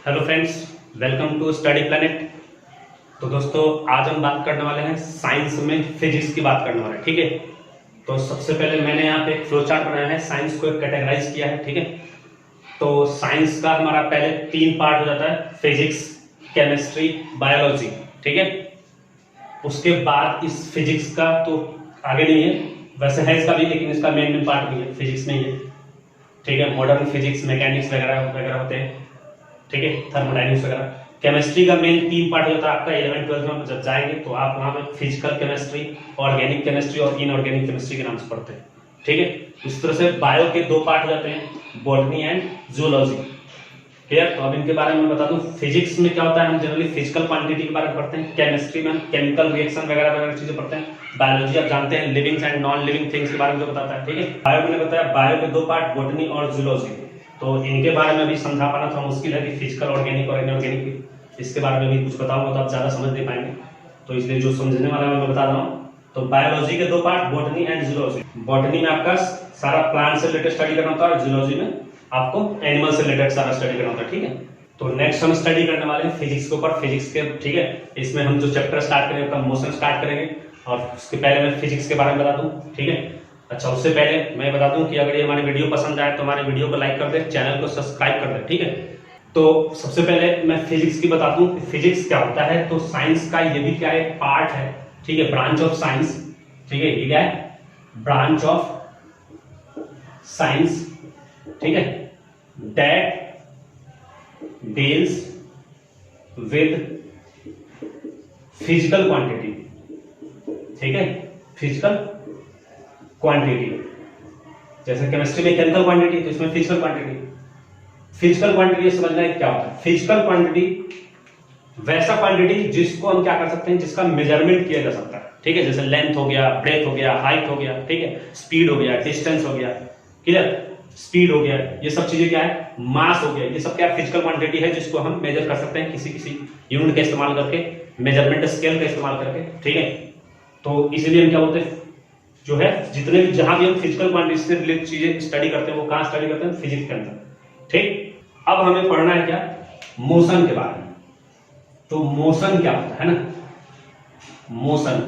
Hello friends, welcome to study planet. तो दोस्तों, आज हम बात करने वाले हैं साइंस में फिजिक्स की बात करने वाले हैं। ठीक है, तो सबसे पहले मैंने यहाँ पे एक फ्लो चार्ट बनाया है, साइंस को कैटेगराइज किया है। ठीक है, तो साइंस का हमारा पहले 3 पार्ट हो जाता है, फिजिक्स, केमिस्ट्री, बायोलॉजी। ठीक है, उसके बाद इस फिजिक्स का तो आगे नहीं है, वैसे है इसका भी, लेकिन इसका मेन पार्ट नहीं है, फिजिक्स में ही है। ठीक है, मॉडर्न फिजिक्स, मैकेनिक्स वगैरह वगैरह होते हैं। ठीक है, थर्मोडायनेमिक्स वगैरह। केमिस्ट्री का मेन 3 पार्ट होता है आपका 11th-12th में जब जाएंगे तो आप वहां पे फिजिकल केमिस्ट्री, ऑर्गेनिक केमिस्ट्री और इनऑर्गेनिक केमिस्ट्री के नाम से पढ़ते हैं। ठीक है, इस तरह से बायो के 2 पार्ट हो जाते हैं, बॉटनी एंड जूलॉजी। क्लियर? तो अब इनके बारे में बता दूं, फिजिक्स में क्या होता है, हम जनरली फिजिकल क्वांटिटी के बारे में पढ़ते हैं। केमिस्ट्री में केमिकल रिएक्शन वगैरह वगैरह चीजें पढ़ते हैं। बायोलॉजी आप जानते हैं, living and non living things के बारे में जो बताता है। ठीक है, बायो मैंने बताया, बायो के 2 पार्ट, बॉटनी और जूलॉजी। तो इनके बारे में भी समझा पाना थोड़ा मुश्किल है कि फिजिकल, ऑर्गेनिक और इनऑर्गेनिक, इसके बारे में भी कुछ बताऊंगा तो आप ज्यादा समझ नहीं पाएंगे। तो इसलिए जो समझने वाला मैं बता रहा हूँ। तो बायोलॉजी के 2 part, botany and zoology. Botany में आपका सारा प्लांट से रिलेटेड स्टडी करना होता है और जूलॉजी में आपको एनिमल से रिलेटेड सारा स्टडी करना होता है। ठीक है, तो नेक्स्ट हम स्टडी करने वाले हैं फिजिक्स के ऊपर, फिजिक्स के। ठीक है, इसमें हम जो चैप्टर स्टार्ट करेंगे, मोशन स्टार्ट करेंगे, और उसके पहले मैं फिजिक्स के बारे में बता दूं। ठीक है, अच्छा, उससे पहले मैं बता दूं कि अगर ये हमारी वीडियो पसंद आए तो हमारे वीडियो को लाइक कर दे, चैनल को सब्सक्राइब कर दे। ठीक है, तो सबसे पहले मैं फिजिक्स की बता दूं कि फिजिक्स क्या होता है। तो साइंस का ये भी क्या है, पार्ट है। ठीक है, ब्रांच ऑफ साइंस। ठीक है, ये क्या है, ब्रांच ऑफ साइंस। ठीक है, that deals with physical quantity. ठीक है, फिजिकल क्वांटिटी, जैसे केमिस्ट्री में केमिकल क्वांटिटी, तो इसमें फिजिकल क्वांटिटी। फिजिकल क्वांटिटी समझना है क्या होता है। फिजिकल क्वांटिटी वैसा क्वांटिटी जिसको हम क्या कर सकते हैं, जिसका मेजरमेंट किया जा सकता है। ठीक है, जैसे लेंथ हो गया, ब्रेथ हो गया, हाइट हो गया। ठीक है, स्पीड हो गया, डिस्टेंस हो गया। क्लियर? स्पीड हो गया, ये सब चीजें क्या है, मास हो गया, ये सब क्या फिजिकल क्वांटिटी है जिसको हम मेजर कर सकते हैं किसी किसी यूनिट का इस्तेमाल करके, मेजरमेंट स्केल का इस्तेमाल करके। ठीक है, तो इसलिए हम क्या बोलते हैं, जो है जितने भी जहां भी हम फिजिकल क्वांटिटी से रिलेटेड चीजें स्टडी करते हैं, वो कहां स्टडी करते हैं, फिजिक्स के अंदर। ठीक, अब हमें पढ़ना है क्या, मोशन के बारे में। तो मोशन क्या होता है ना, मोशन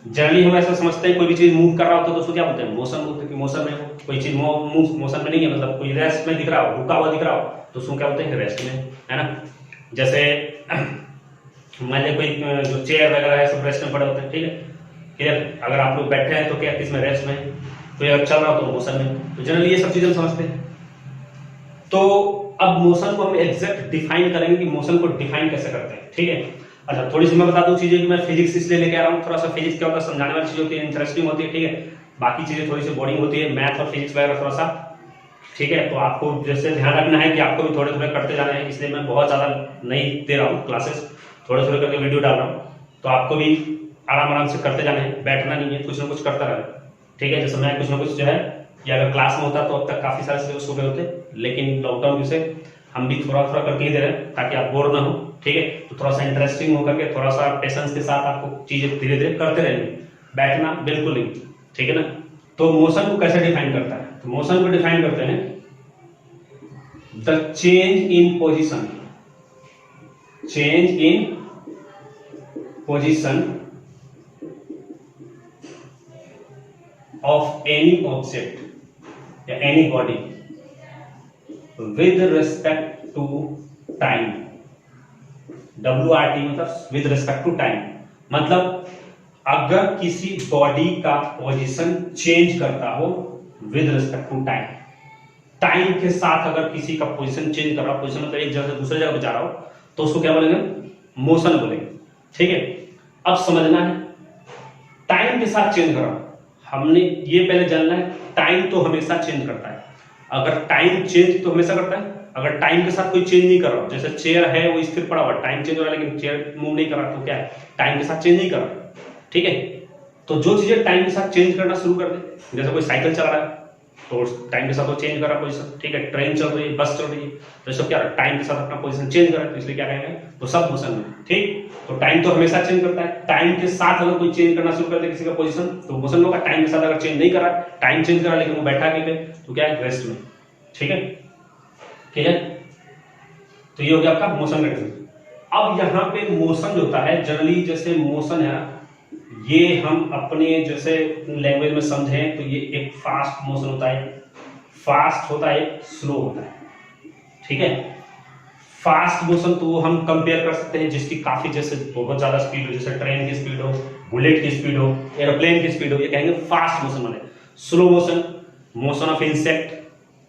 जनरली हम ऐसा समझते हैं, कोई भी चीज मूव कर रहा होता है तो उसको क्या बोलते हैं, मोशन बोलते हैं। कि मोशन में कोई चीज मोशन में नहीं है, मतलब कोई रेस्ट में दिख रहा हो, रुका हुआ दिख रहा हो, तो उसको क्या बोलते हैं, रेस्ट में, है ना। जैसे मान लीजिए कोई जो चेयर वगैरह है सब रेस्ट में पड़े होते हैं। ठीक है, क्लियर? अगर आप लोग बैठे हैं तो क्या किसमें, रेस्ट में। तो अगर चल रहा हो तो मोशन में। तो जनरली ये सब चीजें हम समझते हैं। तो अब मोशन को हम एग्जैक्ट डिफाइन करेंगे कि मोशन को डिफाइन कैसे करते हैं। ठीक है, अच्छा, थोड़ी सी मैं बता दूं चीजें कि मैं फिजिक्स इसलिए लेके आ रहा हूँ, थोड़ा सा फिजिक्स क्या होता है समझाने वाली चीज होती है, इंटरेस्टिंग होती है। ठीक है, बाकी चीजें थोड़ी सी बोरिंग होती है, मैथ और फिजिक्स वगैरह थोड़ा सा। ठीक है, तो आपको जैसे ध्यान रखना है कि आपको भी थोड़े थोड़े करते जाना है, इसलिए मैं बहुत ज्यादा नहीं दे रहा हूँ क्लासेस, थोड़े थोड़े करके वीडियो डाल रहा हूँ। तो आपको भी आराम आराम से करते जाना है, बैठना नहीं है, कुछ ना कुछ करता रहना। ठीक है, जैसे मैं कुछ ना कुछ जो है, या अगर क्लास में होता तो अब तक काफी सारे सिलेबस हो गए होते, लेकिन लॉकडाउन से हम भी थोड़ा थोड़ा करके ही दे रहे हैं ताकि आप बोर ना हो। ठीक है, तो थोड़ा सा इंटरेस्टिंग होकर के, थोड़ा सा पेशेंस के साथ आपको चीजें धीरे धीरे करते रहेंगे, बैठना बिल्कुल नहीं। ठीक है ना। तो मोशन को कैसे डिफाइन करता है, तो मोशन को डिफाइन करते हैं the change in position, change in position of any object या any body with respect to time। WRT मतलब with respect to time, मतलब अगर किसी बॉडी का पोजीशन चेंज करता हो with respect to time, time के साथ अगर किसी का पोजीशन चेंज कर रहा हो, पोजीशन मतलब एक जगह से दूसरे जगह पे जा रहा हो, तो उसको क्या बोलेंगे, मोशन बोलेंगे। ठीक है, अब समझना है टाइम के साथ चेंज कर रहा हो, हमने ये पहले जानना है, टाइम तो हमेशा चेंज करता है। अगर टाइम चेंज तो हमेशा करता है, अगर टाइम के साथ कोई चेंज नहीं कर रहा, जैसे चेयर है वो स्थिर पड़ा हुआ, टाइम चेंज हो रहा है लेकिन चेयर मूव नहीं कर रहा, तो क्या है, टाइम के साथ चेंज नहीं कर रहा। ठीक है, तो जो चीजें टाइम के साथ चेंज करना शुरू कर दे, जैसे कोई साइकिल चला रहा है तो टाइम के साथ वो चेंज कर रहा है पोजीशन। ठीक है, ट्रेन चल रही है, बस चल रही है, तो सब क्या टाइम के साथ अपना पोजीशन चेंज कर रहा है, तो इसलिए क्या कहेंगे, तो सब मोशन में। ठीक, तो टाइम तो हमेशा चेंज करता है, टाइम के साथ अगर कोई चेंज करना शुरू कर दे किसी का पोजीशन तो मोशन होगा। टाइम के साथ अगर चेंज नहीं कर रहा, टाइम चेंज कर रहा लेकिन वो बैठा के तो क्या है, रेस्ट में। ठीक है, क्लियर? तो ये हो गया आपका मोशन का डेफिनेशन। अब यहाँ पे मोशन जो होता है जनरली, जैसे मोशन है ये हम अपने जैसे लैंग्वेज में समझें तो ये एक फास्ट मोशन होता है, फास्ट होता है, स्लो होता है, ठीक है। फास्ट मोशन तो हम कंपेयर कर सकते हैं जिसकी काफी जैसे बहुत ज्यादा स्पीड हो, जैसे ट्रेन की स्पीड हो, बुलेट की स्पीड हो, एरोप्लेन की स्पीड हो, ये कहेंगे फास्ट मोशन बने। Slow motion, motion of insect,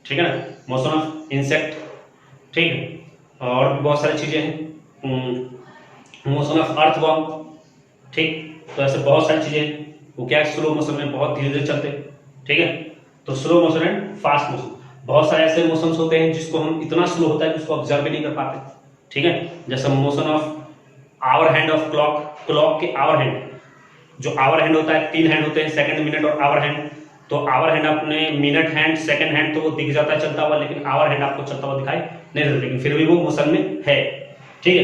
ठीक है ना, मोशन ऑफ इंसेक्ट, ठीक है, और भी बहुत सारी चीजें हैं, मोशन ऑफ अर्थवर्म, ठीक। तो ऐसे बहुत सारी चीजें वो क्या है, स्लो मोशन में बहुत धीरे धीरे चलते हैं, ठीक है। तो slow motion and fast motion, बहुत सारे ऐसे मोशंस होते हैं जिसको हम इतना स्लो होता है कि उसको ऑब्जर्व भी नहीं कर पाते, ठीक है। जैसे motion of hour hand of clock, clock के आवर हैंड, जो आवर हैंड होता है 3 हैंड होते हैं, सेकंड, मिनट और आवर हैंड। तो आवर हैंड अपने मिनट हैंड, सेकंड हैंड तो वो दिख जाता है चलता हुआ, लेकिन आवर हैंड आपको चलता हुआ दिखाई नहीं देता, लेकिन फिर भी वो मोशन में है, ठीक है।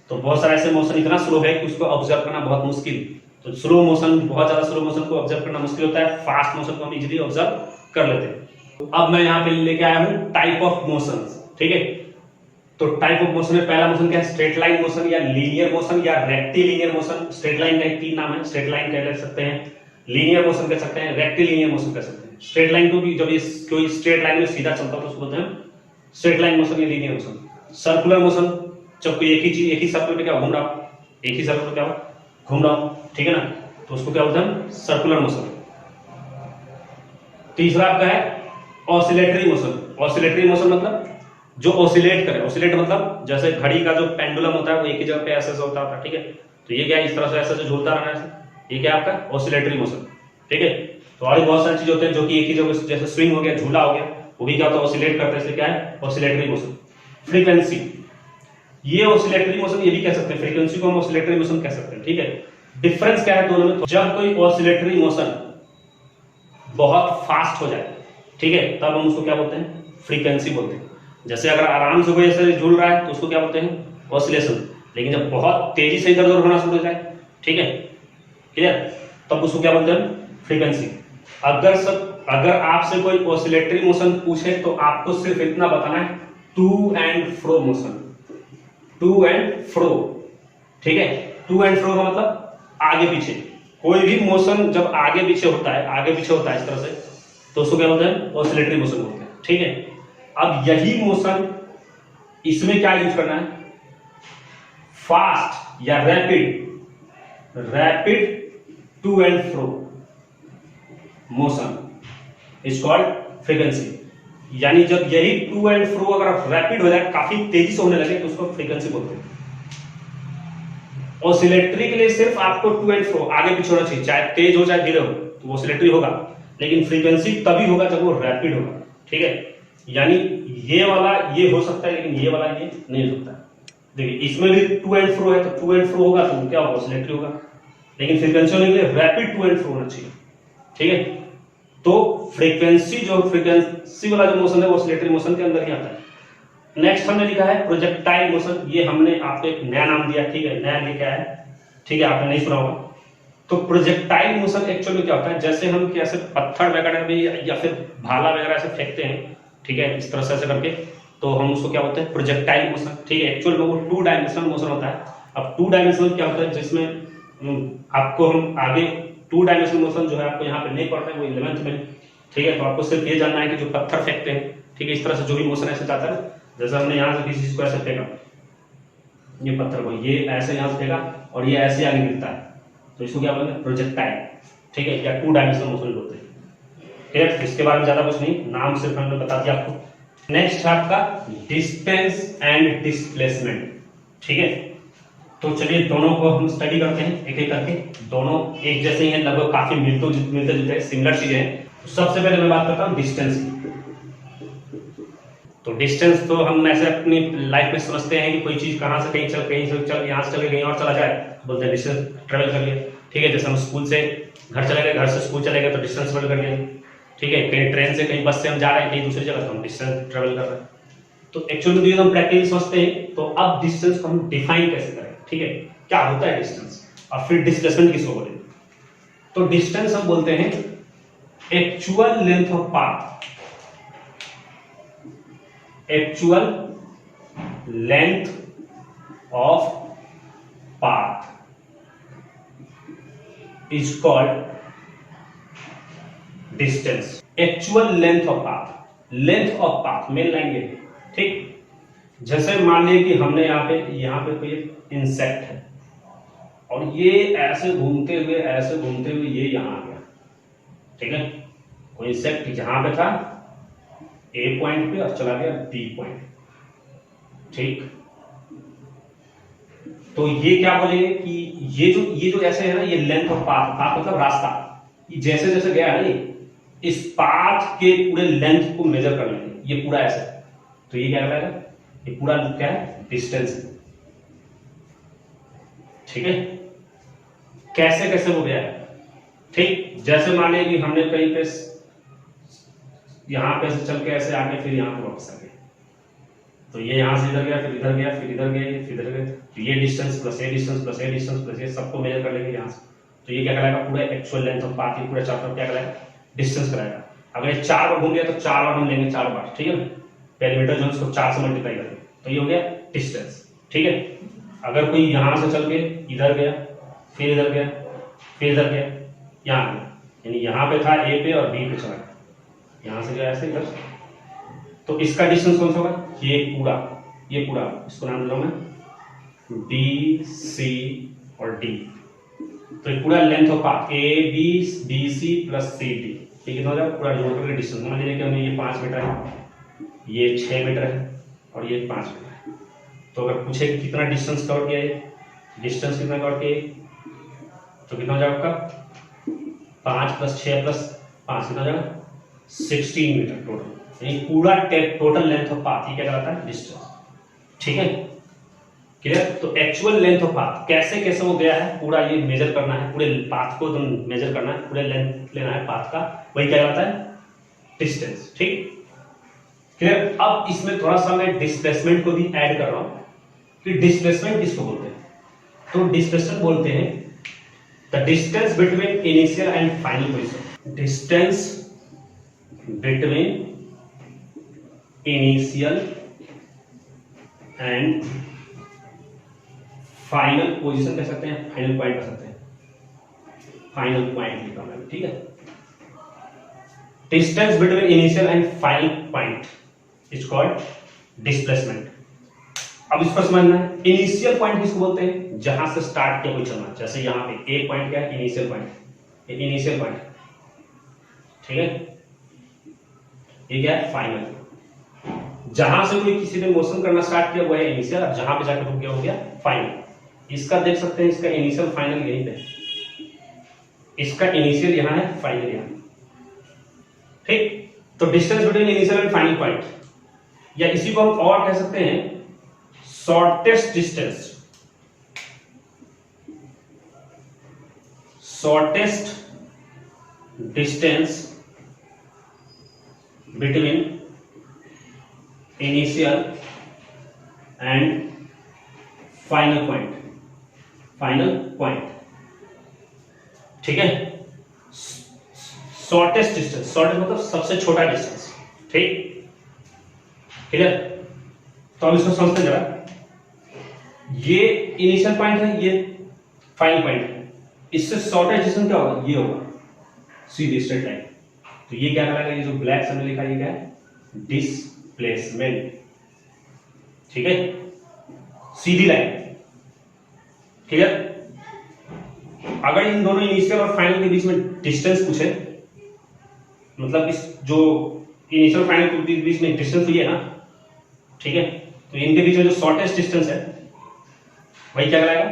तो बहुत सारे ऐसे मोशन इतना स्लो है कि उसको ऑब्जर्व करना बहुत मुश्किल। तो स्लो मोशन, बहुत ज्यादा स्लो मोशन को ऑब्जर्व करना मुश्किल होता है, फास्ट मोशन को हम इजीली ऑब्जर्व कर लेते हैं। अब मैं यहाँ पे लेके आया हूँ टाइप ऑफ मोशंस, ठीक है। तो टाइप ऑफ मोशन में पहला मोशन क्या है, स्ट्रेट लाइन मोशन या लीनियर मोशन या रेक्टिलिनियर मोशन। स्ट्रेट लाइन का 3 नाम है, स्ट्रेट लाइन कह सकते हैं, लीनियर मोशन कह सकते हैं, रेक्टिलिनियर मोशन कह सकते हैं। स्ट्रेट लाइन को भी जब कोई स्ट्रेट लाइन में सीधा चलता है तो उसको बोलते हैं स्ट्रेट लाइन मोशन या लीनियर मोशन। सर्कुलर मोशन, जब कोई एक ही चीज एक ही सर्कल पे क्या घूम रहा, एक ही सर्कल पे क्या घूम रहा, ठीक है ना, तो उसको क्या बोलते हैं, सर्कुलर मोशन। तीसरा आपका है ऑसिलेटरी मोशन। ऑसिलेटरी मोशन मतलब जो ऑसिलेट करे, ऑसिलेट मतलब जैसे घड़ी का जो पेंडुलम होता है वो एक ही जगह पे ऐसे होता है, ठीक है। तो ये क्या है, इस तरह से ऐसे झूलता रहना है, ये क्या आपका ऑसिलेटरी मोशन, ठीक है। तो और भी बहुत सारी चीजें होते हैं जो कि एक ही जगह, जैसे स्विंग हो गया, झूला हो गया, वो भी क्या होता है, ऑसिलेट करते हैं, इसलिए क्या है, ऑसिलेटरी मोशन। फ्रीक्वेंसी, ये ऑसिलेटरी मोशन ये भी कह सकते हैं, फ्रीक्वेंसी को हम ऑसिलेटरी मोशन कह सकते हैं, ठीक है। डिफरेंस क्या है दोनों में, जब कोई ऑसिलेटरी मोशन बहुत फास्ट हो जाए, ठीक है, तब हम उसको क्या बोलते हैं, फ्रीक्वेंसी बोलते हैं। जैसे अगर आराम से कोई ऐसे झूल रहा है तो उसको क्या बोलते हैं, ऑसिलेशन। लेकिन जब बहुत तेजी से इधर उधर होना शुरू हो जाए, ठीक है, क्लियर, तब उसको क्या बोलते हैं, फ्रीक्वेंसी। अगर आपसे कोई ऑसिलेटरी मोशन पूछे तो आपको सिर्फ इतना बताना है, to and fro motion, to and fro, ठीक है। टू एंड फ्रो का मतलब आगे पीछे, कोई भी मोशन जब आगे पीछे होता है, आगे पीछे होता है इस तरह से, तो उसको क्या बोलते हैं, ऑसिलेटरी मोशन बोलते हैं, ठीक है। अब यही मोशन, इसमें क्या यूज करना है, फास्ट या rapid to and fro motion is called frequency. यानी जब यही टू एंड फ्रो अगर रैपिड हो जाए, काफी तेजी से होने लगे, तो उसको फ्रीक्वेंसी बोलते हैं। ऑसिलेटरी के लिए सिर्फ आपको टू एंड फ्रो आगे पीछे होना चाहिए, चाहे तेज हो चाहे धीरे हो, तो ऑसिलेटरी होगा। लेकिन फ्रीक्वेंसी तभी होगा जब वो रैपिड होगा, ठीक है। यानी ये वाला ये हो सकता है, लेकिन ये वाला ये नहीं हो सकता। देखिए इसमें भी टू एंड फ्रो है, तो टू एंड फ्रो होगा तो क्या होगा, ऑसिलेटरी होगा। लेकिन फ्रीक्वेंसी होने के लिए रैपिड टू एंड फ्रो होना चाहिए, ठीक है। तो फ्रीक्वेंसी वाला जो मोशन है वो ऑसिलेटरी मोशन के अंदर ही आता है। नेक्स्ट हमने लिखा है प्रोजेक्टाइल मोशन। ये हमने आपको एक नया नाम दिया, ठीक है, नया लिखा है, ठीक है, आपने नहीं सुना होगा। तो प्रोजेक्टाइल मोशन एक्चुअल में क्या होता है, जैसे हम कैसे पत्थर वगैरह में या फिर भाला वगैरह ऐसे फेंकते हैं, ठीक है, इस तरह से ऐसे करके, तो हम उसको क्या बोलते हैं, प्रोजेक्टाइल मोशन, ठीक है। एक्चुअल में वो 2 डायमेंशनल मोशन होता है। अब 2 डायमेंशनल क्या होता है, जिसमें आपको हम आगे 2 डायमेंशनल मोशन जो है आपको यहाँ पे नहीं पढ़ते हैं, वो 11th में, ठीक है। तो आपको सिर्फ ये जानना है कि जो पत्थर फेंकते हैं, ठीक है, इस तरह से जो भी मोशन ऐसे जाता है, जैसे हमने यहाँ से किसी चीज को ऐसे फेंका, ये पत्थर को ये ऐसे यहाँ से फेंका और ये ऐसे आगे गिरता है, तो इसको क्या बोलते हैं, प्रोजेक्टाइल, ठीक है, या 2 डायमेंशनल मोशन बोलते हैं, ठीक है। इसके बारे में ज्यादा कुछ नहीं, नाम सिर्फ हमने बता दिया आपको। नेक्स्ट है आपका डिस्टेंस एंड डिस्प्लेसमेंट, ठीक है। तो चलिए दोनों को हम स्टडी करते हैं एक एक करके। दोनों एक जैसे ही हैं, लगभग काफी मिलते जुलते सिमिलर चीजें हैं। सबसे पहले मैं बात करता हूँ डिस्टेंस की। तो डिस्टेंस तो हम ऐसे अपनी लाइफ में समझते हैं कि कोई चीज कहाँ से कहीं चल यहाँ से चल कहीं और चला जाए, बोलते हैं डिस्टेंस ट्रेवल कर लिया, ठीक है। जैसे हम स्कूल से घर चले गए, घर से स्कूल चले गए तो डिस्टेंस ट्रेवल कर लिया, ठीक है। कहीं ट्रेन से कहीं बस से हम जा रहे हैं कहीं दूसरी जगह, तो हम डिस्टेंस ट्रेवल कर रहे हैं। तो एक्चुअली में हम प्रैक्टिकली समझते हैं। तो अब डिस्टेंस को हम डिफाइन कैसे करें, ठीक है, क्या होता है डिस्टेंस, और फिर डिस्प्लेसमेंट किसको बोलेंगे। तो डिस्टेंस हम बोलते हैं actual length of path, actual length of path is called distance. Actual length of path, length of path main line ये, ठीक। जैसे मान लीजिए कि हमने यहाँ पे कोई इंसेक्ट है और ये ऐसे घूमते हुए ये यहाँ आ गया, ठीक है। कोई इंसेक्ट जहां पे था ए पॉइंट पे और चला गया बी पॉइंट, ठीक। तो ये क्या बोलेंगे कि ये जो ऐसे है ना, ये लेंथ ऑफ पाथ, पाथ मतलब रास्ता, जैसे जैसे गया है ये इस पाथ के पूरे लेंथ को मेजर कर लेंगे, ये पूरा ऐसे, तो ये क्या कहलाएगा, ये पूरा क्या है, डिस्टेंस है, ठीक है। कैसे कैसे हो गया है, ठीक। जैसे मान लें कि हमने कहीं पे यहां पे से चल के ऐसे आके फिर यहां पर वापस आ गए, तो ये यहां से इधर गया, फिर इधर गया, फिर इधर गया, फिर इधर गया, तो ये डिस्टेंस प्लस ये डिस्टेंस प्लस ये डिस्टेंस प्लस ये सबको मेजर कर लेंगे यहां से, तो ये क्या कहलाएगा, पूरा एक्चुअल लेंथ ऑफ पाथ, ये पूरा चार्ट क्या कहलाएगा, डिस्टेंस कराएगा। अगर ये 4 बार घूम गया तो 4 बार हम लेंगे, 4 बार, ठीक है। पेरीमीटर जो उसको 4 से मल्टीप्लाई करेंगे, तो ये हो गया डिस्टेंस, ठीक है। अगर कोई यहां से चल के इधर गया, फिर इधर गया, फिर इधर गया, यहाँ गया, यानी यहाँ पे था ए पे और बी पे चला गया, यहाँ से गया ऐसे इधर, तो इसका डिस्टेंस कौन सा होगा, ये पूरा इसको नाम दे रहा हूं मैं बी सी और डी, तो ये पूरा length of path A B C plus C D, ये कितना हो जाएगा, पूरा जोड़ करके डिस्टेंस। मान लीजिए कि हमें ये 5 मीटर है, ये 6 मीटर है और ये 5 मीटर है, तो अगर पूछे कि कितना डिस्टेंस कवर किया है, डिस्टेंस कितना कवर किया, तो कितना हो जाएगा आपका 5 + 6 + 5 कितना हो जाएगा 16 मीटर टोटल, यानी पूरा टोटल लेंथ ऑफ पाथ, ये क्या कहलाता है, डिस्टेंस, ठीक है, क्लियर। तो एक्चुअल लेंथ ऑफ पाथ कैसे कैसे वो गया है, पूरा ये मेजर करना है, पूरे पाथ को एकदम मेजर करना है, पूरे लेंथ लेना है पाथ का, वही क्या कहलाता है, डिस्टेंस, ठीक, क्लियर। अब इसमें थोड़ा सा मैं डिस्प्लेसमेंट को भी ऐड कर रहा हूं कि डिस्प्लेसमेंट किसको बोलते हैं, तो डिस्प्लेसमेंट बोलते हैं the distance between initial and final position, distance between initial and final position कह सकते हैं, फाइनल पॉइंट कह सकते हैं, फाइनल पॉइंट लिखा मैंने, ठीक है। Distance between initial and final point is called displacement. अब इसको समझना है, इनिशियल पॉइंट किसको बोलते हैं, जहां से स्टार्ट किया कोई चलना, जैसे यहां पे ए पॉइंट क्या है, इनिशियल पॉइंट, ये इनिशियल पॉइंट, ठीक है। ये क्या है, फाइनल, जहां से कोई किसी ने मोशन करना स्टार्ट किया वो है इनिशियल, और जहां पे जाकर रुक गया हो गया फाइनल। इसका देख सकते हैं, इसका इनिशियल फाइनल यहीं पे, इसका इनिशियल यहां है, फाइनल यहां, ठीक। तो distance between initial and final point, या इसी को हम और कह सकते हैं shortest distance, shortest distance between initial and final point, ठीक है। शॉर्टेस्ट डिस्टेंस, शॉर्टेस्ट मतलब सबसे छोटा डिस्टेंस, ठीक, क्लियर। तो अब इसको समझते हैं जरा, ये इनिशियल पॉइंट है, ये फाइनल पॉइंट है, इससे शॉर्टेस्ट डिस्टेंस क्या होगा, ये होगा सीधी स्ट्रेट लाइन, तो ये क्या कहलाएगा, ये जो ब्लैक से लिखा है ये क्या है, डिस्प्लेसमेंट, ठीक है, सीधी लाइन, क्लियर। अगर इन दोनों इनिशियल और फाइनल के बीच में डिस्टेंस पूछे, मतलब इस जो इनिशियल फाइनल के बीच में डिस्टेंस ये है ना, ठीक है, तो इनके बीच में जो शॉर्टेस्ट डिस्टेंस है वही क्या कहलाएगा,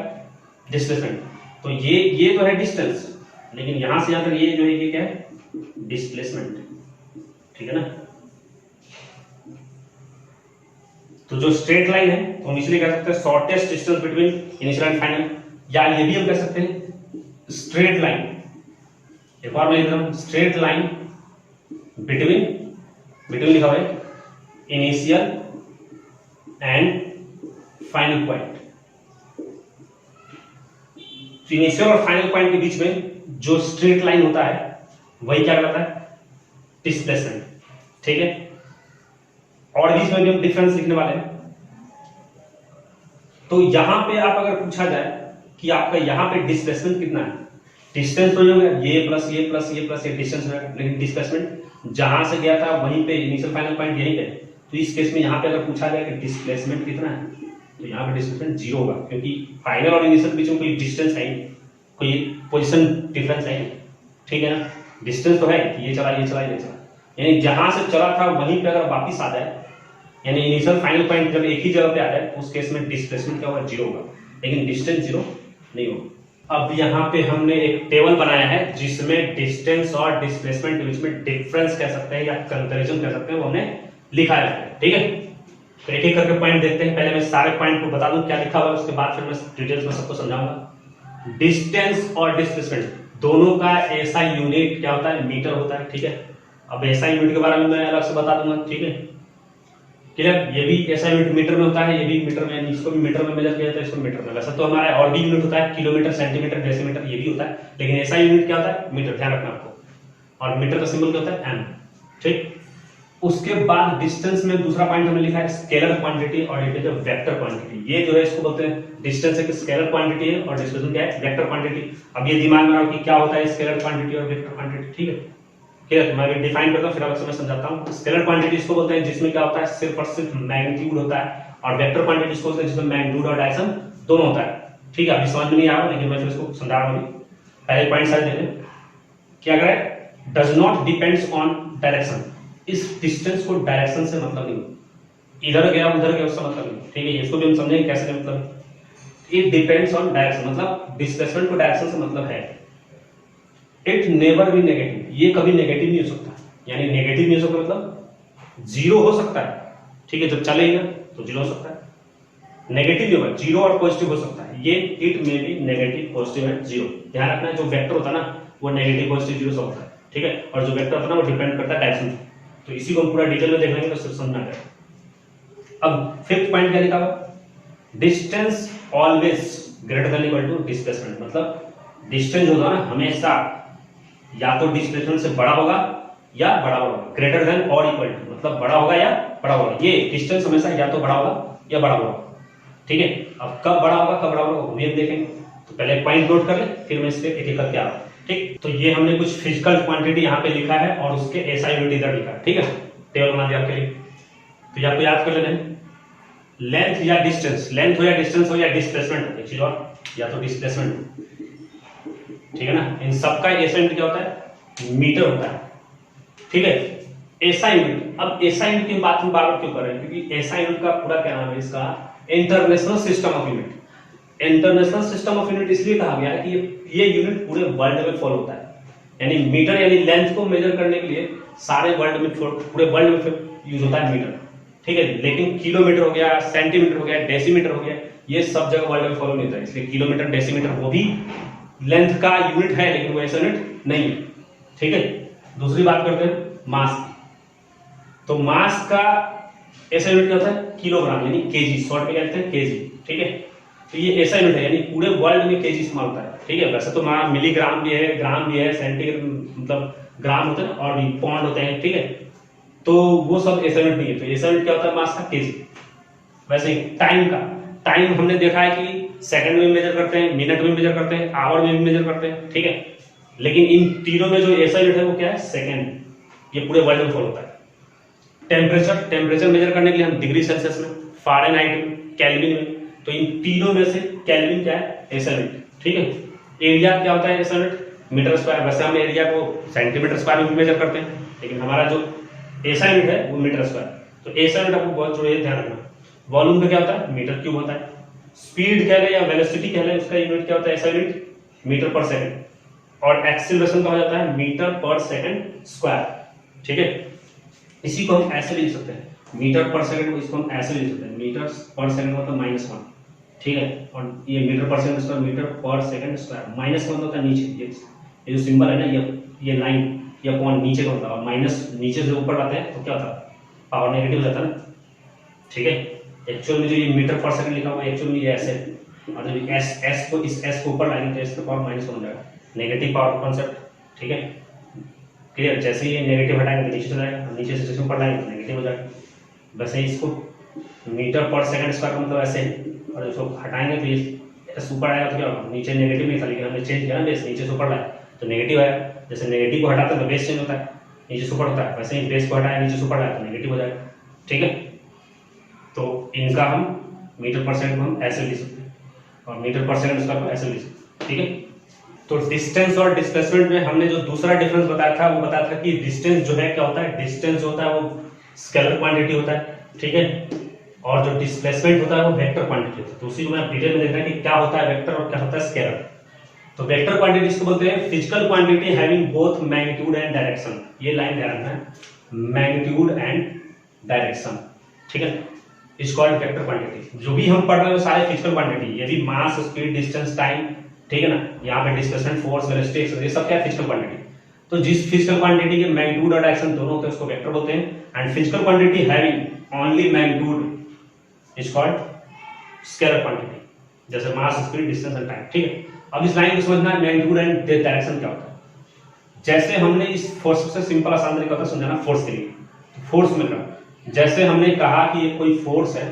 डिस्प्लेसमेंट। तो ये तो है डिस्टेंस, लेकिन यहां से यहां तक ये जो है ये क्या है, डिस्प्लेसमेंट, ठीक है ना। तो जो स्ट्रेट लाइन है तो हम इसलिए कह सकते हैं shortest distance between initial and final, या ये भी हम कह सकते हैं स्ट्रेट लाइन, एक बार मैं लिख स्ट्रेट लाइन बिटवीन लिखा हुआ है initial and final point. Initial और फाइनल पॉइंट के बीच में जो स्ट्रेट लाइन होता है वही क्या कहलाता है, डिस्प्लेसमेंट, ठीक है। और बीच में भी हम डिफरेंस लिखने वाले हैं, तो यहाँ पे आप अगर पूछा जाए कि आपका यहाँ पे डिस्प्लेसमेंट कितना है, डिस्टेंस तो हो गया ये प्लस ये प्लस ये प्लस ये डिस्टेंस हो गया, लेकिन डिस्प्लेसमेंट जहां से गया था वहीं पे इनिशियल फाइनल पॉइंट यहीं पे, तो इस केस में यहाँ पे अगर पूछा जाए कि डिस्प्लेसमेंट कितना है, तो यहाँ पे डिस्प्लेसमेंट 0 होगा, क्योंकि फाइनल और इनिशियल बीच में कोई डिस्टेंस है नहीं, कोई पोजीशन डिफरेंस है नहीं, ठीक है ना। डिस्टेंस तो है ये चला ये चला ये चला, यानी जहां से चला था वहीं पे अगर वापिस आ जाए, यानी इनिशियल फाइनल पॉइंट जब एक ही जगह पे आ जाए, उस केस में डिस्प्लेसमेंट क्या होगा 0 होगा, लेकिन डिस्टेंस 0 नहीं होगा। अब यहाँ पे हमने एक टेबल बनाया है जिसमें डिस्टेंस और डिस्प्लेसमेंट के बीच में डिफरेंस कह सकते हैं या कंपैरिजन कह सकते हैं, वो हमने लिखा है, ठीक है। तो एक एक करके पॉइंट देखते हैं। पहले मैं सारे पॉइंट को बता दूं क्या लिखा हुआ है, उसके बाद फिर मैं डिटेल्स में सबको समझाऊंगा। डिस्टेंस और डिस्प्लेसमेंट दोनों का ऐसा यूनिट क्या होता है, मीटर होता है, ठीक है। अब ऐसा यूनिट के बारे में मैं अलग से बता दूंगा, ठीक है, क्लियर। ये भी ऐसा यूनिट मीटर में होता है, ये भी मीटर में, इसको भी मीटर में मेजर किया जाता है, इसको मीटर में। वैसे तो हमारा और भी यूनिट होता है, किलोमीटर, सेंटीमीटर, डेसीमीटर, ये भी होता है, लेकिन ऐसा यूनिट क्या होता है, मीटर, ध्यान रखना आपको। और मीटर का सिंबल क्या होता है, एम, ठीक। उसके बाद डिस्टेंस में दूसरा पॉइंट हमने लिखा है स्केलर क्वांटिटी और it is a vector quantity. ये जो है इसको बोलते हैं डिस्टेंस एक स्केलर क्वांटिटी है और डिस्प्लेसमेंट क्या है, वेक्टर क्वांटिटी। अब ये दिमाग में रखो कि क्या होता है स्केलर क्वांटिटी और वेक्टर क्वांटिटी, ठीक है। ठीक है, मैं अभी डिफाइन करता हूं फिर अलग से मैं समझाता हूं। स्केलर क्वांटिटी इसको बोलते हैं जिसमें क्या होता है, सिर्फ और सिर्फ मैग्नीट्यूड होता है, और वेक्टर क्वांटिटी इसको बोलते हैं जिसमें मैग्नीट्यूड और डायरेक्शन दोनों होता है, ठीक है। अभी समझ में नहीं आ रहा लेकिन मैं फिर इसको समझा रहा हूं। पहले पॉइंट साइड देखें, क्या करें, does not depends on direction. इस डिस्टेंस को डायरेक्शन से मतलब नहीं, इधर गया उधर गया उसका मतलब नहीं, ठीक है। इसको भी हम समझेंगे कैसे मतलब। इट डिपेंड्स ऑन डायरेक्शन मतलब डिस्प्लेसमेंट को डायरेक्शन से मतलब है। इट नेवर बी नेगेटिव, ये कभी नेगेटिव नहीं हो सकता, यानी नेगेटिव नहीं हो सकता मतलब 0 हो सकता है, ठीक है। जब चलेगा तो 0 हो सकता है, नेगेटिव नहीं होगा, 0 और पॉजिटिव हो सकता है। ये इट में भी नेगेटिव, पॉजिटिव एंड 0, ध्यान रखना है। जो वेक्टर होता है ना वो नेगेटिव, पॉजिटिव, 0 से होता है, ठीक है। और जो वेक्टर होता है ना वो डिपेंड करता है डायरेक्शन। तो इसी को हम पूरा डिटेल में देख लेंगे तो सिर्फ समझना है। अब फिफ्थ पॉइंट क्या लिखा हुआ, distance always greater than equal to displacement. मतलब डिस्टेंस होगा ना हमेशा या तो डिस्प्लेसमेंट से बड़ा होगा या बराबर होगा, ग्रेटर देन और इक्वल टू मतलब बड़ा होगा या बड़ा होगा। ये डिस्टेंस हमेशा या तो बड़ा होगा या बराबर होगा, ठीक है। अब कब बड़ा होगा कब बराबर होगा ये देखेंगे। तो पहले पॉइंट नोट कर ले, फिर मैं इस पे एक एक करके आ रहा हूं, ठीक। तो ये हमने कुछ फिजिकल क्वांटिटी यहाँ पे लिखा है और उसके ऐसा यूनिट इधर लिखा है, ठीक है। टेबल बना दिया आपके लिए, तो आपको याद कर लेना है। लेंथ या डिस्टेंस, लेंथ हो या डिस्टेंस हो या डिस्प्लेसमेंट, एक चीज और, या तो डिस्प्लेसमेंट, ठीक है ना। इन सबका ऐसा यूनिट क्या होता है, मीटर होता है, ठीक है। ऐसा यूनिट, अब ऐसा यूनिट की बात हम बार बार क्यों कर रहे हैं, क्योंकि ऐसा यूनिट का पूरा क्या नाम है, इसका international system of unit. International system of unit इसलिए कहा गया है कि ये यूनिट पूरे वर्ल्ड में फॉलो होता है, यानी मीटर यानी लेंथ को मेजर करने के लिए सारे वर्ल्ड में, पूरे वर्ल्ड में यूज होता है मीटर, ठीक है। लेकिन किलोमीटर हो गया, सेंटीमीटर हो गया, डेसीमीटर हो गया, ये सब जगह वर्ल्ड में फॉलो नहीं होता है। इसलिए किलोमीटर, डेसीमीटर वो भी लेंथ का यूनिट है लेकिन वो ऐसा यूनिट नहीं है, ठीक है। दूसरी बात करते हैं मास की। तो मास का ऐसा यूनिट क्या होता है, किलोग्राम यानी केजी, शॉर्ट में कहते हैं केजी, ठीक है। तो ये ऐसा यूनिट है यानी पूरे वर्ल्ड में केजी इस्तेमाल होता है, ठीक है। वैसे तो मिलीग्राम भी है, ग्राम भी है, सेंटीग्राम मतलब ग्राम होते हैं और भी पॉइंट होते हैं, ठीक है। तो वो सब ऐसा यूनिट नहीं है। तो ऐसा यूनिट क्या होता है मास का, केजी। वैसे ही टाइम का, टाइम हमने देखा है कि सेकंड में मेजर करते हैं, मिनट में मेजर करते हैं, आवर में भी मेजर करते हैं, ठीक है। लेकिन इन तीनों में जो ऐसा यूनिट है वो क्या है, सेकंड। ये पूरे वर्ल्ड में फॉलो होता है। टेम्परेचर, टेम्परेचर मेजर करने के लिए हम डिग्री सेल्सियस में, फारेनहाइट में, केल्विन में, तो इन तीनों में से केल्विन क्या है, ऐसा यूनिट, ठीक है। एरिया क्या होता है, ऐसा यूनिट, मीटर स्क्वायर। वैसे हम एरिया को सेंटीमीटर स्क्वायर में मेजर करते हैं, लेकिन हमारा जो ऐसा यूनिट है वो मीटर स्क्वायर। तो ऐसा यूनिट आपको बहुत जरूरी है ध्यान रखना। वॉल्यूम का क्या होता है, मीटर क्यूब होता है। स्पीड कह ले या वेलोसिटी कह ले, उसका यूनिट क्या होता है, ऐसा यूनिट मीटर पर सेकंड। और एक्सीलरेशन का हो जाता है मीटर पर सेकंड स्क्वायर, ठीक है। इसी को हम ऐसे लिख सकते हैं, मीटर पर सेकंड, इसको हम ऐसे लिख सकते हैं, मीटर पर सेकंड मतलब -1, ठीक है। और ये मीटर पर सेकंड स्क्वायर, मीटर पर सेकंड स्क्वायर, -1 होता है नीचे, ये जो सिंबल है ना, ये लाइन या पॉइंट नीचे का होता है, और माइनस नीचे से ऊपर आते हैं तो क्या होता है, पावर नेगेटिव हो जाता है ना, ठीक है। एक्चुअल में जो ये मीटर पर सेकंड लिखा हुआ है एक्चुअल में ये ऐसे, और जब एस को इस एस को ऊपर लाएंगे तो एस का पावर -1 हो जाएगा, नेगेटिव पावर कॉन्सेप्ट, ठीक है। क्लियर। जैसे ही नेगेटिव हटाएंगे तो नीचे चला जाएगा, नीचे से जैसे ऊपर लाएंगे तो नेगेटिव हो जाएगा। वैसे इसको मीटर पर सेकंड स्क्वायर का मतलब ऐसे है, और इसको हटाएंगे तो ये एस ऊपर आएगा तो क्या होगा, नीचे नेगेटिव नहीं था लेकिन हमने चेंज किया ना बेस, नीचे से ऊपर लाया तो नेगेटिव आया। जैसे नेगेटिव को हटाते हैं तो बेस चेंज होता है, नीचे से ऊपर होता है, वैसे ही बेस को हटाया नीचे से ऊपर लाया तो नेगेटिव हो जाएगा। ठीक है, तो इनका हम मीटर पर सेकंड को हम ऐसे लिख सकते हैं और मीटर पर सेकंड स्क्वायर को ऐसे लिख सकते हैं। ठीक है, तो डिस्टेंस और डिस्प्लेसमेंट में हमने जो दूसरा डिफरेंस बताया था वो बताया था कि डिस्टेंस जो है क्या होता है, डिस्टेंस जो होता है वो स्केलर क्वांटिटी होता है। ठीक है, और जो डिस्प्लेसमेंट होता है वो वेक्टर क्वांटिटी होता है। तो उसी को मैं डिटेल में देखना है कि क्या होता है वेक्टर और क्या होता है स्केलर। तो वेक्टर क्वांटिटी इसको बोलते हैं physical quantity having both magnitude and direction. ये लाइन ध्यान रखना है, मैग्नीट्यूड एंड डायरेक्शन। ठीक है, इज कॉल्ड वेक्टर क्वांटिटी। जो भी हम पढ़ रहे हैं सारे फिजिकल क्वांटिटी, ये भी मास, स्पीड, डिस्टेंस, टाइम, ठीक है ना, यहाँ पे डिस्प्लेसमेंट, फोर्स, वेलोसिटी, ये सब क्या है फिजिकल क्वांटिटी। तो जिस फिजिकल क्वांटिटी के मैग्नीट्यूड और डायरेक्शन दोनों होते हैं उसको वेक्टर बोलते हैं। And physical quantity having only magnitude is called scalar quantity, जैसे मास, स्पीड, डिस्टेंस एंड टाइम। ठीक है, अब इस लाइन को समझना है मैग्नीट्यूड एंड डायरेक्शन क्या होता है। जैसे हमने इस फोर्स से सिंपल आसान तरीका होता है समझाना फोर्स के लिए। तो फोर्स में क्या, जैसे हमने कहा कि ये कोई फोर्स है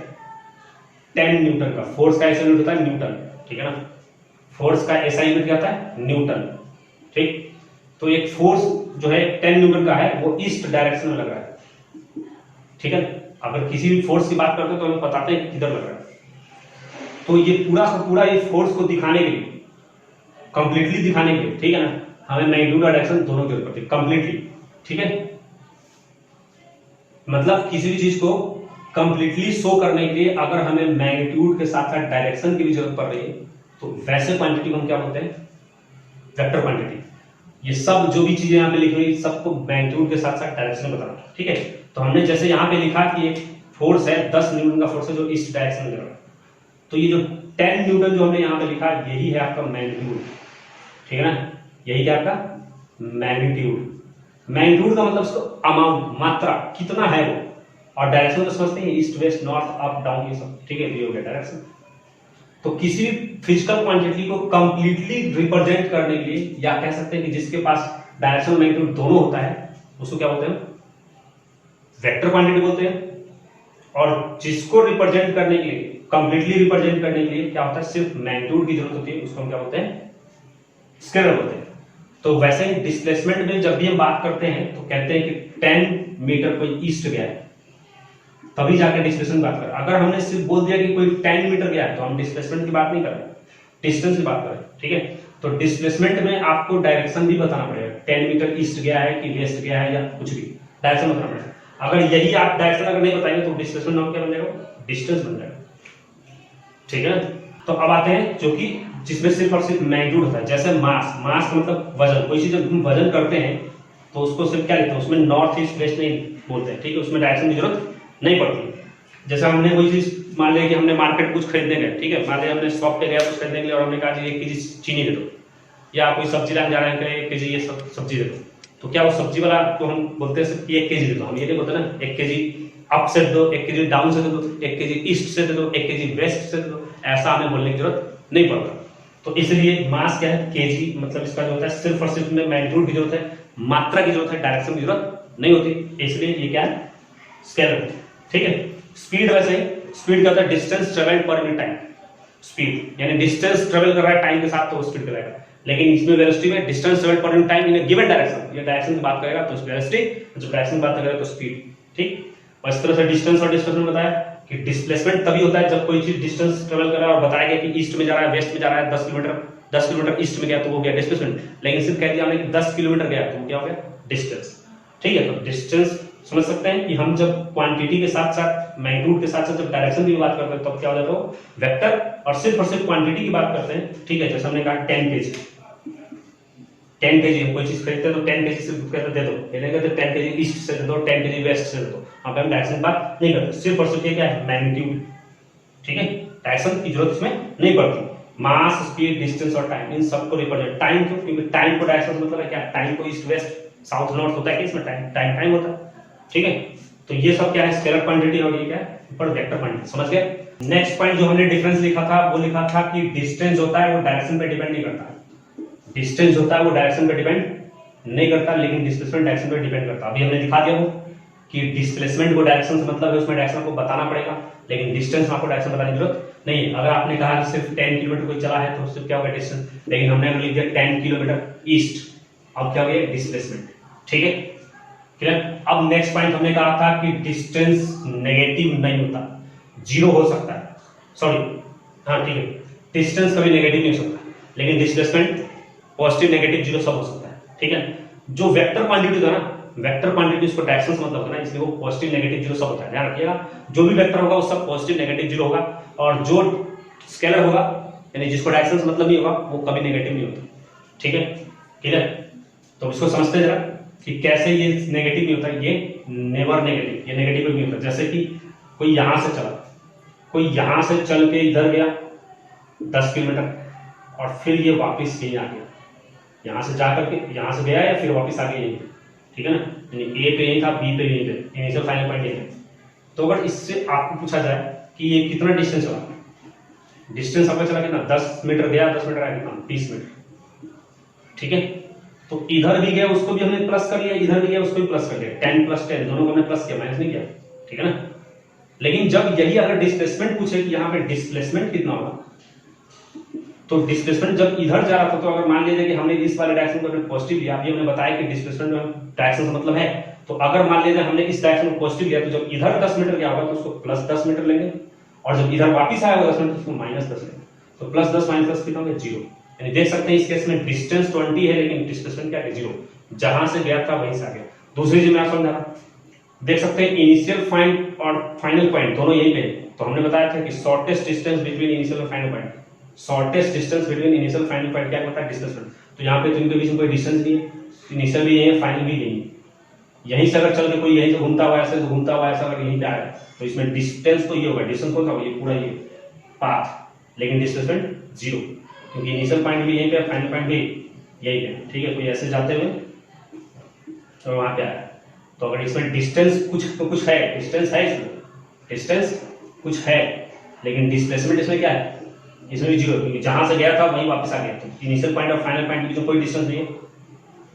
10 न्यूटन का, फोर्स का ऐसा यूनिट होता है न्यूटन। ठीक है ना, फोर्स का ऐसा यूनिट क्या होता है न्यूटन। ठीक, तो एक फोर्स जो है 10 न्यूटन का है वो ईस्ट डायरेक्शन में लग रहा है। ठीक है, अगर किसी भी फोर्स की बात करते हैं तो हमें बताते हैं कि किधर लग रहा है। तो ये पूरा का पूरा ये फोर्स को दिखाने के लिए, कंप्लीटली दिखाने के लिए, ठीक है ना, हमें मैग्नीट्यूड और डायरेक्शन दोनों की जरूरत पड़ती है कंप्लीटली। ठीक है, मतलब किसी भी चीज को कंप्लीटली शो करने के लिए अगर हमें मैग्नीट्यूड के साथ साथ डायरेक्शन की भी जरूरत पड़ रही है तो वैसे क्वांटिटी को हम क्या बोलते हैं, वेक्टर क्वांटिटी। ये सब जो भी चीजें यहाँ पे लिखी हुई सबको मैग्नीट्यूड के साथ साथ डायरेक्शन में बताना। ठीक है, तो हमने जैसे यहाँ पे लिखा कि एक फोर्स है 10 न्यूटन का फोर्स है जो ईस्ट डायरेक्शन में चल रहा है, तो ये जो 10 न्यूटन जो हमने यहाँ पे लिखा यही है आपका मैग्नीट्यूड। ठीक है ना, यही क्या आपका मैग्नीट्यूड। मैग्नीट्यूड का मतलब उसको अमाउंट, मात्रा, कितना है वो। और डायरेक्शन तो समझते हैं east, west, north, up, down, ये सब। ठीक है, ये हो गया डायरेक्शन। तो किसी भी फिजिकल क्वांटिटी को कंप्लीटली रिप्रेजेंट करने के लिए, या कह सकते हैं कि जिसके पास डायरेक्शन और मैग्नीट्यूड दोनों होता है उसको क्या बोलते हैं, वेक्टर क्वांटिटी बोलते हैं। और जिसको रिप्रेजेंट करने के लिए, कंप्लीटली रिप्रेजेंट करने के लिए क्या होता है, सिर्फ मैग्नीट्यूड की जरूरत होती है, उसको हम क्या बोलते हैं, स्केलर बोलते हैं। तो वैसे ही डिस्प्लेसमेंट में जब भी हम बात करते हैं तो कहते हैं कि 10 मीटर कोई ईस्ट गया है तभी जाकर डिस्प्लेसमेंट बात करें। अगर हमने सिर्फ बोल दिया कि कोई 10 मीटर गया है तो हम डिस्प्लेसमेंट की बात नहीं कर रहे, डिस्टेंस की बात कर रहे हैं। ठीक है, तो डिस्प्लेसमेंट में आपको डायरेक्शन भी बताना पड़ेगा, 10 मीटर ईस्ट गया है कि वेस्ट गया है या कुछ भी, डायरेक्शन बताना पड़ेगा। अगर यही आप डायरेक्शन अगर नहीं बताएंगे तो डिस्प्लेसमेंट नाम क्या बन जाएगा, डिस्टेंस बन जाएगा। ठीक है, तो अब आते हैं जो कि जिसमें सिर्फ और सिर्फ मैग्नीट्यूड होता है। जैसे मास, मास का मतलब वजन। कोई चीज जब हम वजन करते हैं तो उसको सिर्फ क्या लिखते हैं, उसमें नॉर्थ ईस्ट वेस्ट नहीं बोलते हैं। ठीक है, उसमें डायरेक्शन की जरूरत नहीं पड़ती। जैसे हमने कोई चीज, मान लिया कि हमने मार्केट कुछ खरीदने गए, ठीक है, मान लिया हमने शॉप पे गया कुछ खरीदने के लिए और हमने कहा जी 1 केजी चीनी दे दो, या कोई सब्जी लाने जा रहे हैं 1 केजी ये सब्जी दे दो, तो क्या वो सब्जी वाला तो हम बोलते हैं सिर्फ 1 केजी दे दो, हम ये नहीं बोलते ना 1 केजी अप से दे दो, 1 केजी डाउन से दे दो, 1 केजी ईस्ट से दे दो, 1 केजी वेस्ट से दे दो, ऐसा हमें बोलने की जरूरत नहीं पड़ता। तो इसलिए मास क्या है, केजी, मतलब इसका जो होता है सिर्फ और सिर्फ में मैग्नीट्यूड की जरूरत है, मात्रा की जरूरत है, डायरेक्शन की जरूरत नहीं होती, इसलिए ये क्या है, स्केलर। ठीक है, स्पीड वैसे ही, स्पीड क्या होता है, डिस्टेंस ट्रेवल्ड पर मिनट टाइम। स्पीड यानी डिस्टेंस ट्रेवल कर रहा है टाइम के साथ तो स्पीड कहलाएगा। लेकिन इसमें वेलोसिटी में डिस्टेंस ट्रेवल्ड पर minute time in a given direction, ये डायरेक्शन की बात करेगा तो वेलोसिटी, जो डायरेक्शन की बात करेगा तो स्पीड। ठीक, और इस तरह से डिस्टेंस और डिस्प्लेसमेंट बताया कि डिस्प्लेसमेंट तभी होता है जब कोई चीज डिस्टेंस ट्रेवल कर रहा है और बताया गया कि ईस्ट में जा रहा है, वेस्ट में जा रहा है, 10 किलोमीटर ईस्ट में गया तो वो गया डिस्प्लेसमेंट। लेकिन सिर्फ कह दिया हमने कि 10 किलोमीटर गया तो क्या हो गया, डिस्टेंस। ठीक है, तो डिस्टेंस समझ सकते हैं कि हम जब क्वांटिटी के साथ साथ मैग्नीट्यूड के साथ साथ जब डायरेक्शन की बात करते हैं तब क्या हो जाता है, वेक्टर। और सिर्फ क्वांटिटी की बात करते हैं, ठीक है, जैसे हमने कहा 10 केजी, 10 केजी हम कोई चीज खरीदते हैं तो 10 केजी सिर्फ कहते दे दो, ये नहीं कहते 10 केजी ईस्ट से दे दो, 10 केजी वेस्ट से दे दो, यहाँ पे हम डायरेक्शन की बात नहीं करते, सिर्फ और सिर्फ ये क्या है, मैग्नीट्यूड। ठीक है, डायरेक्शन की जरूरत इसमें नहीं पड़ती। मास, स्पीड, डिस्टेंस और टाइम, इन सबको रिप्रेजेंट, टाइम क्यों, क्योंकि टाइम को डायरेक्शन मतलब है क्या, टाइम को ईस्ट वेस्ट साउथ नॉर्थ होता है कि इसमें टाइम होता है। ठीक है, तो ये सब क्या है, स्केलर क्वांटिटी और ये क्या है, ऊपर वेक्टर क्वांटिटी। समझ गए। नेक्स्ट पॉइंट जो हमने डिफरेंस लिखा था वो लिखा था कि डिस्टेंस होता है वो डायरेक्शन पे डिपेंड नहीं करता। डिस्टेंस होता है वो डायरेक्शन पे डिपेंड नहीं करता, लेकिन डिस्प्लेसमेंट डायरेक्शन पे डिपेंड करता। अभी हमने दिखा दिया वो कि डिस्प्लेसमेंट को डायरेक्शन से मतलब है, उसमें डायरेक्शन को बताना पड़ेगा, लेकिन डिस्टेंस में आपको डायरेक्शन बताने की जरूरत नहीं है। अगर आपने कहा कि सिर्फ 10 किलोमीटर कोई चला है तो सिर्फ क्या होगा डिस्टेंस, लेकिन हमने अगर लिख दिया 10 किलोमीटर ईस्ट, अब क्या हो गया डिस्प्लेसमेंट। ठीक है, क्लियर। अब नेक्स्ट पॉइंट हमने कहा था कि डिस्टेंस नेगेटिव नहीं होता, जीरो हो सकता है, सॉरी हाँ ठीक है, डिस्टेंस कभी नेगेटिव नहीं हो सकता, लेकिन डिस्प्लेसमेंट पॉजिटिव नेगेटिव जीरो सब हो सकता है। ठीक है, जो वेक्टर क्वांटिटी था ना, वेक्टर क्वांटिटी उसको डायरेक्शन से मतलब होता है, इसलिए वो पॉजिटिव नेगेटिव जीरो सब होता है, ध्यान रखिएगा। जो भी वेक्टर होगा वो सब पॉजिटिव नेगेटिव जीरो होगा, और जो स्केलर होगा यानी जिसको डायरेक्शन से मतलब नहीं होगा वो कभी नेगेटिव नहीं होता। ठीक है, क्लियर। तो इसको समझते जरा कि कैसे ये नेगेटिव नहीं होता, ये नेवर नेगेटिव, ये नेगेटिव नहीं होता। जैसे कि कोई यहां से चला, कोई यहां से चल के इधर गया 10 किलोमीटर और फिर ये वापस यहीं आ गया, यहां से जा करके यहां से गया या फिर वापस आ गया यहीं, ठीक है ना, यानी ए पे यहीं था, बी पे यहीं पे, इनिशियल फाइनल पॉइंट यहीं है। तो अगर इससे आपको पूछा जाए कि ये कितना डिस्टेंस चला, डिस्टेंस आपका चला कितना 10 मीटर गया, 10 मीटर आया कितना 20 मीटर। ठीक है, तो इधर भी गया उसको भी हमने प्लस कर लिया, इधर भी गया उसको भी प्लस कर लिया, 10 + 10 दोनों को हमने प्लस किया, माइनस नहीं किया। ठीक है ना, लेकिन जब यही अगर डिस्प्लेसमेंट पूछे कि यहाँ पे डिस्प्लेसमेंट कितना होगा, तो डिस्प्लेसमेंट जब इधर जा रहा था, तो अगर मान लीजिए कि हमने इस वाले डायरेक्शन को पॉजिटिव लिया, अभी हमने बताया कि डिस्प्लेसमेंट में डायरेक्शन से मतलब है, तो अगर मान लीजिए हमने इस डायरेक्शन को पॉजिटिव लिया, तो जब इधर 10 मीटर गया होगा तो उसको +10 मीटर लेंगे, और जब इधर वापस आया होगा 10 मीटर तो उसको -10 लेंगे, तो +10 - 10 कितना होगा 0। यानी देख सकते हैं इस केस में डिस्टेंस 20 है, लेकिन डिस्प्लेसमेंट क्या है 0, जहां से गया था वहीं से आ गया। दूसरी चीज मैं आप समझा रहा, देख सकते हैं इनिशियल पॉइंट और फाइनल पॉइंट दोनों यहीं पे, तो हमने बताया था कि शॉर्टेस्ट डिस्टेंस बिटवीन इनिशियल और final point, shortest distance between initial final point क्या होता है डिस्प्लेसमेंट। तो यहाँ पे तो इनके बीच में कोई डिस्टेंस नहीं है, इनिशियल भी यही है, फाइनल भी यही है। यहीं से अगर चल के कोई यहीं से घूमता हुआ ऐसे घूमता हुआ ऐसा अगर यहीं पे आया तो इसमें डिस्टेंस तो ये होगा, डिस्टेंस होगा ये पूरा ये पाथ, लेकिन डिस्प्लेसमेंट 0, क्योंकि इनिशियल पॉइंट भी यहीं पे, फाइनल पॉइंट भी यहीं पे। ठीक है, कोई ऐसे जाते हुए तो वहां पे आया, तो अगर इसमें डिस्टेंस कुछ तो कुछ है, डिस्टेंस है, इसमें डिस्टेंस कुछ है, लेकिन डिस्प्लेसमेंट इसमें क्या है, इसमें भी 0, क्योंकि जहां से गया था वहीं वापस आ गया, तो इनिशियल पॉइंट और फाइनल पॉइंट के बीच में कोई डिस्टेंस नहीं है।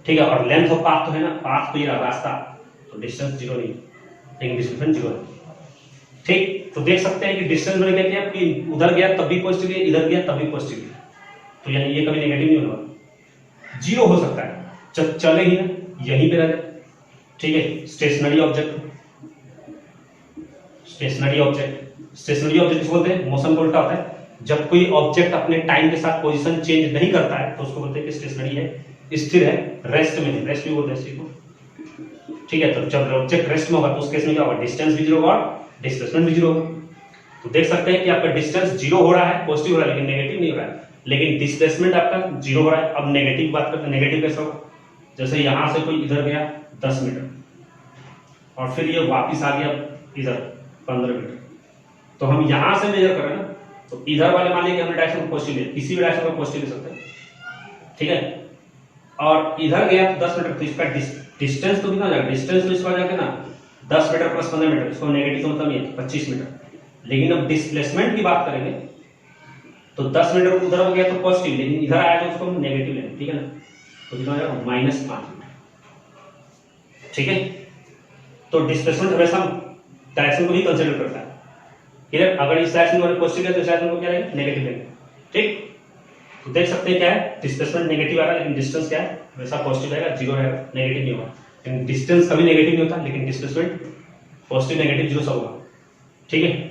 ठीक है, और लेंथ ऑफ पाथ तो है ना, पाथ तो ये रास्ता, तो डिस्टेंस 0 नहीं, लेकिन डिस्प्लेसमेंट 0 है। ठीक, तो देख सकते हैं कि डिस्टेंस मैंने क्या किया कि उधर गया तब भी पॉजिटिव है, इधर गया तब भी पॉजिटिव है, तो यानी ये कभी नेगेटिव नहीं होगा, 0 हो सकता है, जब चले ही ना यहीं पे रह जाए। ठीक है, stationary object, stationary object, stationary object किसको बोलते हैं, मोशन को उल्टा होता है, जब कोई ऑब्जेक्ट अपने टाइम के साथ पोजीशन चेंज नहीं करता है तो उसको बोलते हैं कि स्टेशनरी है, स्थिर है, रेस्ट में है, रेस्ट भी बोलते हैं इसी को। ठीक है, तो जब ऑब्जेक्ट रेस्ट में होगा तो उस केस में क्या होगा, डिस्टेंस भी 0 होगा और डिस्प्लेसमेंट भी 0 होगा। तो देख सकते हैं कि आपका डिस्टेंस 0 हो रहा है, पॉजिटिव हो रहा है, लेकिन नेगेटिव नहीं हो रहा है, लेकिन डिस्प्लेसमेंट आपका 0 हो रहा है। अब नेगेटिव बात करते हैं, नेगेटिव कैसे होगा, जैसे यहां से कोई इधर गया 10 मीटर और फिर ये वापस आ गया इधर 15 मीटर, तो हम यहां से मेजर कर रहे हैं ना, तो इधर वाले मान लीजिए हमने डायरेक्शन पॉजिटिव लिया, किसी भी डायरेक्शन को पॉजिटिव ले सकते हैं। ठीक है, और इधर गया तो 10 मीटर, तो इसका डिस्टेंस तो कितना हो जाएगा, डिस्टेंस तो इसका हो जाएगा ना 10 मीटर + 15 मीटर, इसको नेगेटिव का मतलब नहीं है 25 मीटर। लेकिन अब डिस्प्लेसमेंट की बात करेंगे तो 10 मीटर उधर हो गया तो पॉजिटिव, लेकिन इधर आया तो उसको नेगेटिव लेंगे। ठीक है ना, तो कितना हो जाएगा -5 मीटर। ठीक है, तो डिस्प्लेसमेंट हमेशा डायरेक्शन को ही कंसीडर करता है। क्लियर, अगर इस डायरेक्शन में पॉजिटिव है तो इस डायरेक्शन को क्या लेंगे, नेगेटिव लेंगे। ठीक, तो देख सकते हैं क्या है, डिस्प्लेसमेंट नेगेटिव आ रहा है, लेकिन डिस्टेंस क्या है वैसा पॉजिटिव रहेगा, 0 रहेगा, नेगेटिव नहीं होगा। लेकिन डिस्टेंस कभी नेगेटिव नहीं होता, लेकिन डिस्प्लेसमेंट पॉजिटिव नेगेटिव 0 सब होगा। ठीक है,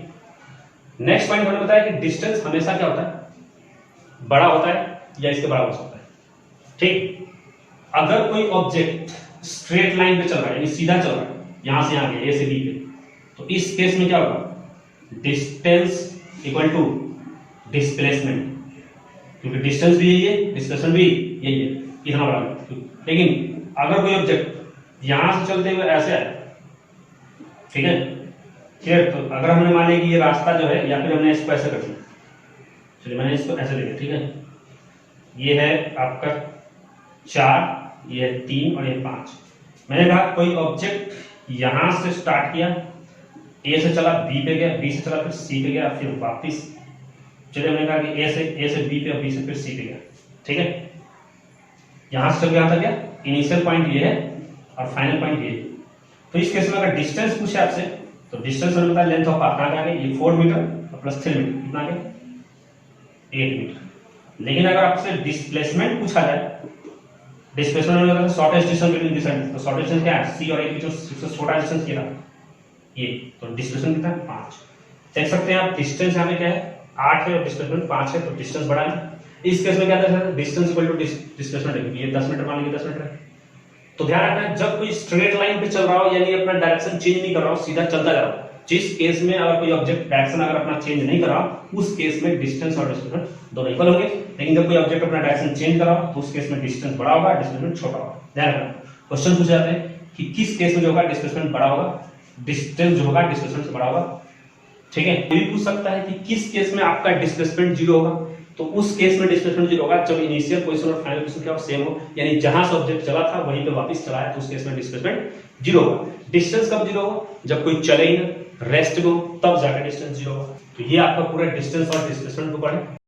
नेक्स्ट पॉइंट हमने बताया कि डिस्टेंस हमेशा क्या होता है, बड़ा होता है या इसके बराबर होता है। ठीक, अगर कोई ऑब्जेक्ट स्ट्रेट लाइन पे चल रहा है, यानी सीधा चल रहा है, यहां से यहां गया, ए से बी पे, तो इस केस में क्या होगा, डिस्टेंस इक्वल टू डिस्प्लेसमेंट, क्योंकि डिस्टेंस भी यही है, डिस्प्लेसमेंट भी यही है, इतना बड़ा। लेकिन अगर कोई ऑब्जेक्ट यहां से चलते हुए ऐसे आए, ठीक है, क्लियर, तो अगर हमने मान लिया कि ये रास्ता जो है, या फिर हमने इसको ऐसे कर दिया, चलिए मैंने इसको ऐसे लिखा, ठीक है, ये है आपका 4, ये है 3 और ये 5। मैंने कहा कोई ऑब्जेक्ट यहां से स्टार्ट किया, ए से चला बी पे गया, बी से चला फिर सी पे गया, फिर वापिस, चलिए मैंने कहा कि ए से बी पे, बी से फिर सी पे गया। ठीक है, यहां से चल के यहां तक गया, इनिशियल पॉइंट ये है और फाइनल पॉइंट ये है। तो इस केस में अगर डिस्टेंस पूछे आपसे तो डिस्टेंस हमें पता है लेंथ ऑफ पाथ कहाँ आ गया, ये 4 मीटर प्लस 3 मीटर कितना आ गया 8 मीटर। लेकिन अगर आपसे डिस्प्लेसमेंट पूछा जाए, डिस्प्लेसमेंट में shortest distance between this and, तो शॉर्टेस्ट डिस्टेंस क्या है, सी और ए के बीच में सबसे छोटा डिस्टेंस क्या है ये, तो डिस्प्लेसमेंट कितना है 5। देख सकते हैं आप डिस्टेंस यहाँ पे क्या है 8 है और डिस्प्लेसमेंट 5 है, तो डिस्टेंस बड़ा है। इस केस में क्या था डिस्टेंस इक्वल टू डिस्प्लेसमेंट है, ये 10 मीटर मान लीजिए 10 मीटर है। तो ध्यान रखना जब कोई स्ट्रेट लाइन पे चल रहा हो यानी अपना डायरेक्शन चेंज नहीं कर रहा हो, सीधा चलता जा रहा हो, जिस केस में अगर कोई ऑब्जेक्ट डायरेक्शन अगर अपना चेंज नहीं कर रहा उस केस में डिस्टेंस और डिस्प्लेसमेंट दोनों इक्वल होंगे। लेकिन जब कोई ऑब्जेक्ट अपना डायरेक्शन चेंज कर रहा हो तो उस केस में डिस्टेंस बड़ा होगा, डिस्प्लेसमेंट छोटा होगा। ध्यान रखना क्वेश्चन पूछे जाते हैं कि किस केस में जो होगा डिस्प्लेसमेंट बड़ा होगा, डिस्टेंस जो होगा डिस्प्लेसमेंट से बड़ा होगा। ठीक है, ये भी पूछ सकता है कि किस केस में आपका डिस्प्लेसमेंट 0 होगा, तो उस केस में डिस्प्लेसमेंट 0 होगा जब इनिशियल पोजीशन और फाइनल पोजीशन क्या सेम हो, यानी जहां से ऑब्जेक्ट चला था वहीं पे वापस चला है, तो उस केस में डिस्प्लेसमेंट 0 होगा। डिस्टेंस कब 0 होगा, जब कोई चले ही ना रेस्ट में हो तब जाकर डिस्टेंस 0 होगा। तो ये आपका पूरा डिस्टेंस और डिस्प्लेसमेंट को पढ़े।